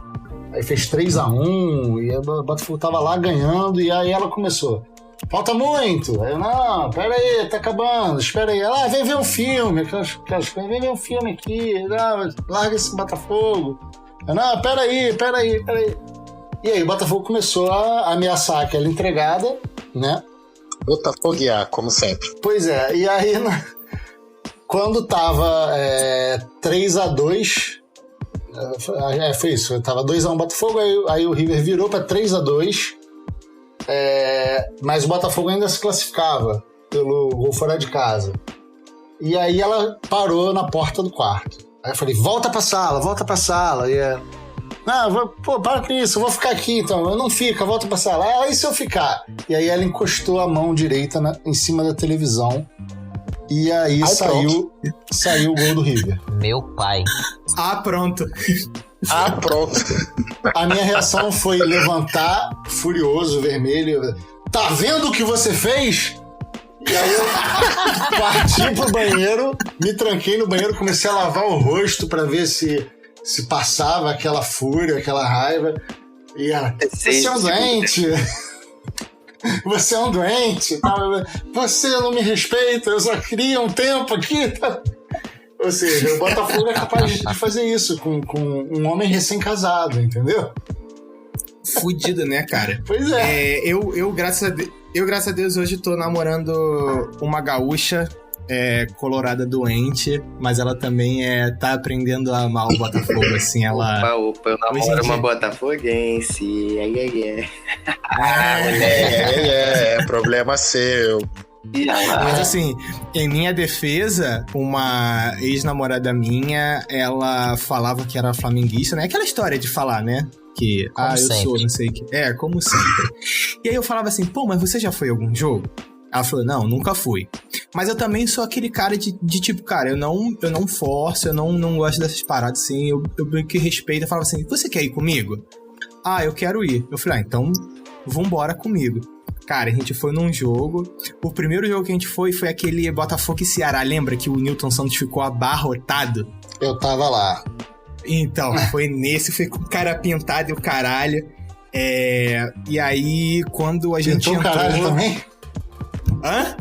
Aí fez 3-1 e o Botafogo tava lá ganhando. E aí ela começou, falta muito. Aí eu, não, pera aí, tá acabando, espera aí. Ela, vem ver um filme, aquelas coisas, vem ver um filme aqui, não, larga esse Botafogo. Eu, não, pera aí. E aí o Botafogo começou a ameaçar aquela entregada, né? Botafoguear, como sempre. Pois é, e aí quando tava 3-2, foi isso, tava 2-1 Botafogo, aí o River virou pra 3-2, mas o Botafogo ainda se classificava pelo gol fora de casa. E aí ela parou na porta do quarto. Aí eu falei, volta pra sala. E não, pô, para com isso, eu vou ficar aqui então. Eu não fico, volta pra sala. Aí se eu ficar? E aí ela encostou a mão direita em cima da televisão. E aí saiu o gol do River. Meu pai. Pronto. Pronto. A minha reação foi levantar, furioso, vermelho. Tá vendo o que você fez? E aí eu parti pro banheiro, me tranquei no banheiro, comecei a lavar o rosto pra ver se passava aquela fúria, aquela raiva. E ela, você é um doente. Você é um doente. Você não me respeita, eu só queria um tempo aqui. Ou seja, o Botafogo é capaz de fazer isso com um homem recém-casado, entendeu? Fudido, né, cara? Pois é. Eu, graças a Deus, hoje tô namorando uma gaúcha colorada doente, mas ela também tá aprendendo a amar o Botafogo, assim, ela... Opa, eu namoro uma botafoguense, É problema seu. Mas assim, em minha defesa, uma ex-namorada minha, ela falava que era flamenguista, né? Aquela história de falar, né? Que, como eu sempre. sou, não sei o que. Como sempre. E aí eu falava assim, pô, mas você já foi a algum jogo? Ela falou, não, nunca fui. Mas eu também sou aquele cara de tipo, cara, eu não forço, eu não gosto dessas paradas, assim, eu meio que respeito. Eu falava assim, você quer ir comigo? Eu quero ir. Eu falei, então, vambora comigo. Cara, a gente foi num jogo. O primeiro jogo que a gente foi aquele Botafogo e Ceará. Lembra que o Nilton Santos ficou abarrotado? Eu tava lá. Então, foi nesse, foi com cara pintado e o caralho. E aí, quando a gente entrou... o caralho também? Hã?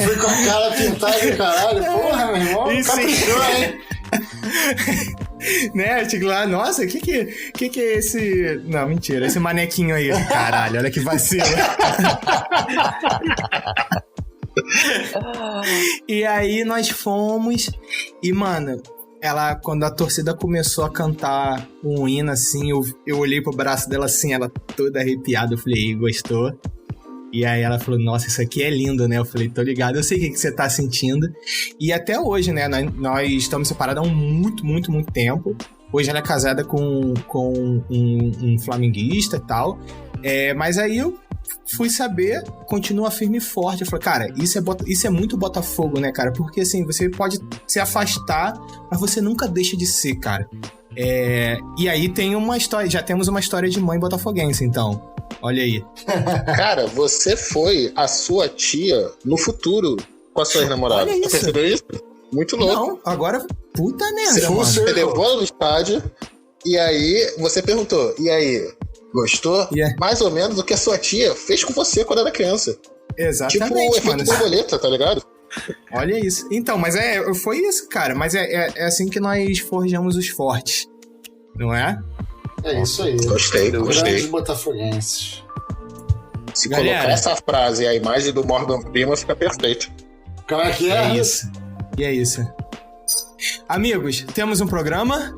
Foi com a cara pintada e o caralho. Porra, meu irmão, caprichou, hein? Né, tipo lá, nossa, que é esse... Não, mentira, esse manequinho aí. Caralho, olha que vacilo. E aí nós fomos e, mano, quando a torcida começou a cantar um hino assim, eu olhei pro braço dela assim, ela toda arrepiada, eu falei, gostou? E aí ela falou, nossa, isso aqui é lindo, né? Eu falei, tô ligado, eu sei o que você tá sentindo. E até hoje, né, nós estamos separados há muito, muito, muito tempo. Hoje ela é casada com um flamenguista e tal. Mas aí eu fui saber, continua firme e forte. Eu falei, cara, isso é muito Botafogo, né, cara? Porque assim, você pode se afastar, mas você nunca deixa de ser, cara. E aí tem uma história, já temos uma história de mãe botafoguense, então. Olha aí. Cara, você foi a sua tia no futuro com a sua ex-namorada. Olha isso. Você percebeu isso? Muito louco. Não, agora, puta merda, mano. Você levou ela no estádio e aí você perguntou, e aí, gostou? Yeah. Mais ou menos o que a sua tia fez com você quando era criança. Exatamente, tipo o efeito borboleta, tá ligado? Olha isso. Então, mas foi isso, cara. Mas é assim que nós forjamos os fortes. Não é? É isso aí. Gostei. Grandes botafoguenses. Se Galera, colocar essa frase e a imagem do Morgan Freeman, fica perfeito. Como é que é? É isso. E é isso. Amigos, temos um programa?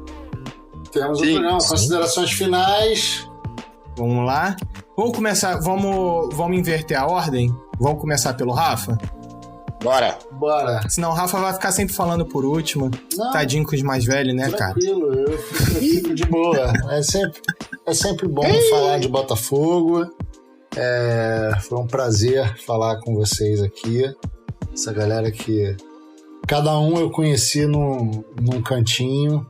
Temos um programa. Considerações finais. Vamos lá. Vamos começar, vamos inverter a ordem? Vamos começar pelo Rafa? Bora. Senão o Rafa vai ficar sempre falando por último. Não. Tadinho com os mais velhos, né, cara? Tranquilo, eu fico de boa. É sempre bom falar de Botafogo. Foi um prazer falar com vocês aqui. Essa galera que cada um eu conheci num cantinho,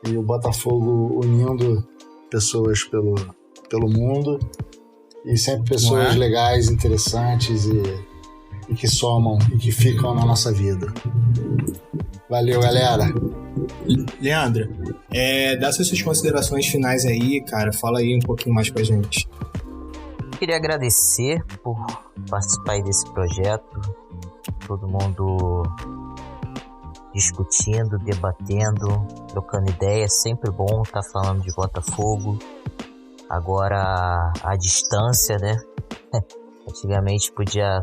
e o Botafogo unindo pessoas pelo mundo, e sempre pessoas legais, interessantes e que somam e que ficam na nossa vida. Valeu, galera. Leandro, dá suas considerações finais aí, cara. Fala aí um pouquinho mais pra gente. Queria agradecer por participar aí desse projeto. Todo mundo discutindo, debatendo, trocando ideias. Sempre bom estar falando de Botafogo. Agora a distância, né? Antigamente podia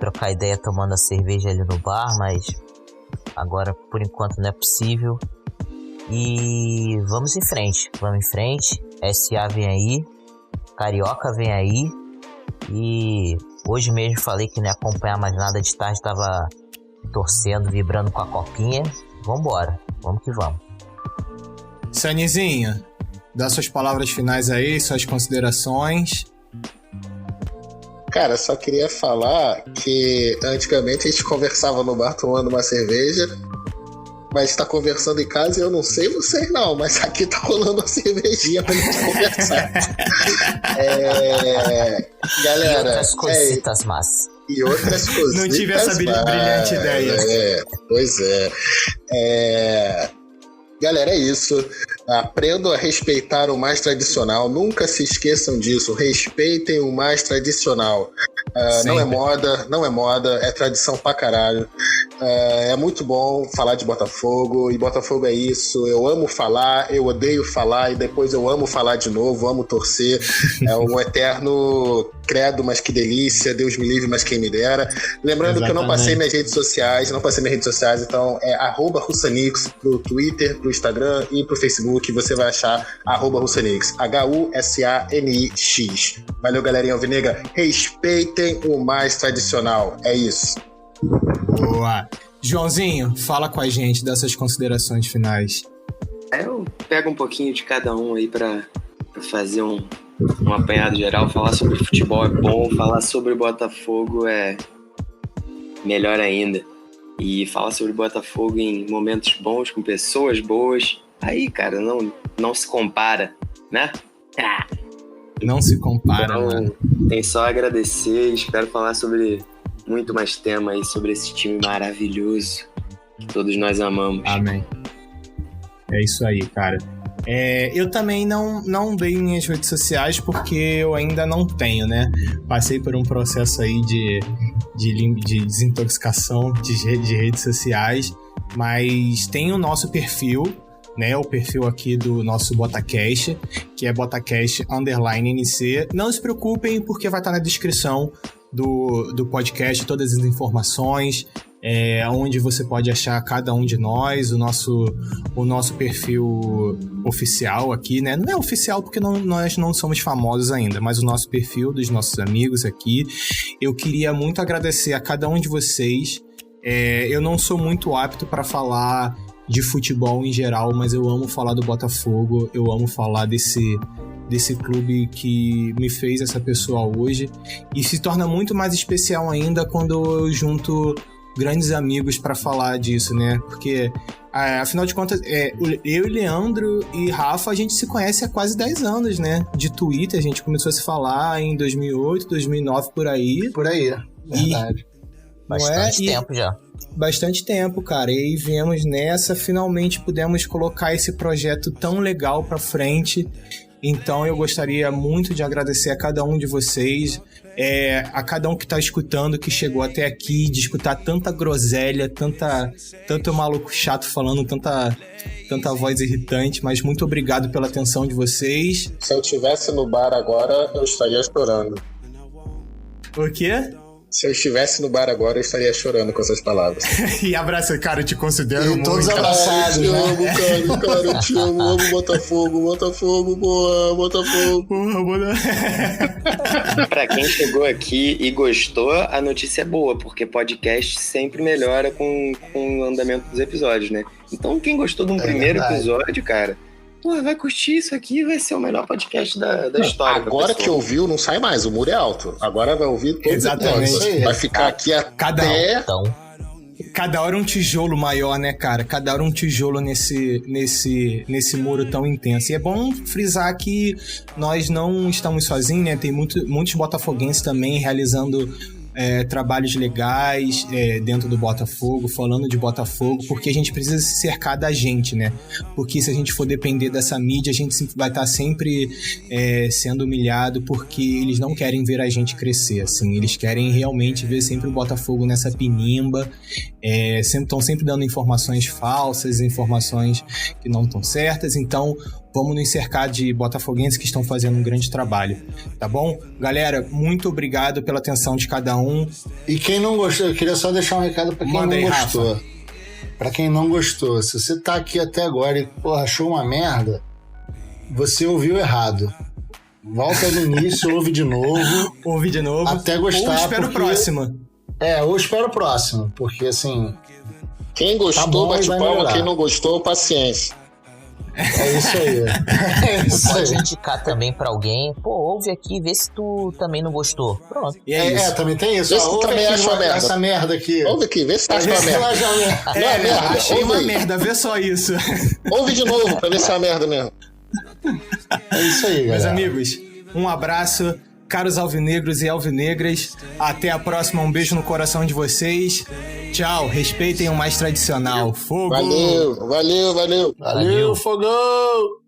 trocar ideia tomando a cerveja ali no bar, mas agora por enquanto não é possível. E vamos em frente. SA vem aí, Carioca vem aí. E hoje mesmo falei que não ia acompanhar mais nada de tarde, tava torcendo, vibrando com a copinha. Vambora, vamos que vamos. Sanizinho, dá suas palavras finais aí, suas considerações. Cara, só queria falar que antigamente a gente conversava no bar tomando uma cerveja, mas tá conversando em casa e eu não sei vocês não, mas aqui tá rolando uma cervejinha pra gente conversar. Galera... E outras cositas massas. E outras coisas. Não tive essa brilhante ideia. Pois é. Galera, é isso. Aprendam a respeitar o mais tradicional. Nunca se esqueçam disso. Respeitem o mais tradicional. Não é moda, é tradição pra caralho. É muito bom falar de Botafogo, e Botafogo é isso. Eu amo falar, eu odeio falar, e depois eu amo falar de novo, amo torcer. É um eterno credo, mas que delícia, Deus me livre, mas quem me dera. Lembrando que eu não passei minhas redes sociais, então é @Russanix pro Twitter, pro Instagram e pro Facebook. Você vai achar @Russanix, HUSANIX. Valeu, galerinha alvinegra. Respeitem o mais tradicional. É isso. Boa. Joãozinho, fala com a gente dessas considerações finais. Eu pego um pouquinho de cada um aí pra fazer um apanhado geral. Falar sobre futebol é bom, falar sobre Botafogo é melhor ainda. E falar sobre Botafogo em momentos bons, com pessoas boas, aí, cara, não se compara, né? Não se compara, então, mano. Tem só a agradecer e espero falar sobre muito mais tema aí, sobre esse time maravilhoso que todos nós amamos. Amém. É isso aí, cara. Eu também não dei minhas redes sociais porque eu ainda não tenho, né? Passei por um processo aí de desintoxicação de redes sociais, mas tem o nosso perfil, né? O perfil aqui do nosso Botacast, que é Botacast_NC. Não se preocupem, porque vai estar na descrição do podcast todas as informações, onde você pode achar cada um de nós, o nosso perfil oficial aqui, né? Não é oficial porque nós não somos famosos ainda, mas o nosso perfil dos nossos amigos aqui. Eu queria muito agradecer a cada um de vocês. Eu não sou muito apto para falar de futebol em geral, mas eu amo falar do Botafogo, eu amo falar desse clube que me fez essa pessoa hoje, e se torna muito mais especial ainda quando eu junto grandes amigos para falar disso, né? Porque, afinal de contas, eu, Leandro e Rafa, a gente se conhece há quase 10 anos, né? De Twitter, a gente começou a se falar em 2008, 2009, por aí. Por aí, verdade. Bastante tempo já. Bastante tempo, cara. E aí viemos nessa, finalmente pudemos colocar esse projeto tão legal pra frente. Então eu gostaria muito de agradecer a cada um de vocês, a cada um que tá escutando, que chegou até aqui, de escutar tanta groselha, tanto maluco chato falando, tanta voz irritante, mas muito obrigado pela atenção de vocês. Se eu estivesse no bar agora, eu estaria chorando. O quê? Se eu estivesse no bar agora, eu estaria chorando com essas palavras. E abraço, cara, eu te considero E muito. todos abraçados, Eu te né? amo, cara, eu te amo, amo Botafogo, boa, Botafogo. Pra quem chegou aqui e gostou, a notícia é boa, porque podcast sempre melhora com o andamento dos episódios, né? Então quem gostou de um primeiro verdade. episódio, cara, pô, vai curtir isso aqui, vai ser o melhor podcast da história. Agora que ouviu, não sai mais, o muro é alto. Agora vai ouvir todos os Exatamente. episódios. Vai ficar aqui Cada até... Então, Cada hora um tijolo maior, né, cara? Cada hora um tijolo nesse muro tão intenso. E é bom frisar que nós não estamos sozinhos, né? Tem muitos botafoguenses também realizando trabalhos legais dentro do Botafogo, falando de Botafogo, porque a gente precisa se cercar da gente, né? Porque se a gente for depender dessa mídia, a gente vai estar sempre sendo humilhado, porque eles não querem ver a gente crescer, assim. Eles querem realmente ver sempre o Botafogo nessa pinimba, estão sempre dando informações falsas, informações que não estão certas, então vamos nos cercar de botafoguenses que estão fazendo um grande trabalho, tá bom? Galera, muito obrigado pela atenção de cada um. E quem não gostou, eu queria só deixar um recado pra quem Manda não aí, gostou. Rafa. Pra quem não gostou, se você tá aqui até agora e porra, achou uma merda, você ouviu errado. Volta do início, ouve de novo. Ouve de novo. Até gostar. Ou espera o próximo. Ou espera o próximo, porque assim... Quem gostou, Tá bom, bate vai palma. melhorar. Quem não gostou, paciência. É isso aí. É isso pode aí. indicar também pra alguém. Pô, ouve aqui, vê se tu também não gostou. Pronto. E é isso. Também tem isso. Vê se tu Ouve também aqui, acha uma merda. essa merda aqui. Ouve aqui, vê se tá achando uma Vê se tu merda. acha uma merda. Não é né? merda, Achei ouve uma aí. merda, vê só isso. Ouve de novo pra ver se é uma merda mesmo. É isso aí, galera. Meus amigos, um abraço. Caros alvinegros e alvinegras, até a próxima. Um beijo no coração de vocês. Tchau, respeitem o mais tradicional. Fogo! Valeu. Valeu, fogão!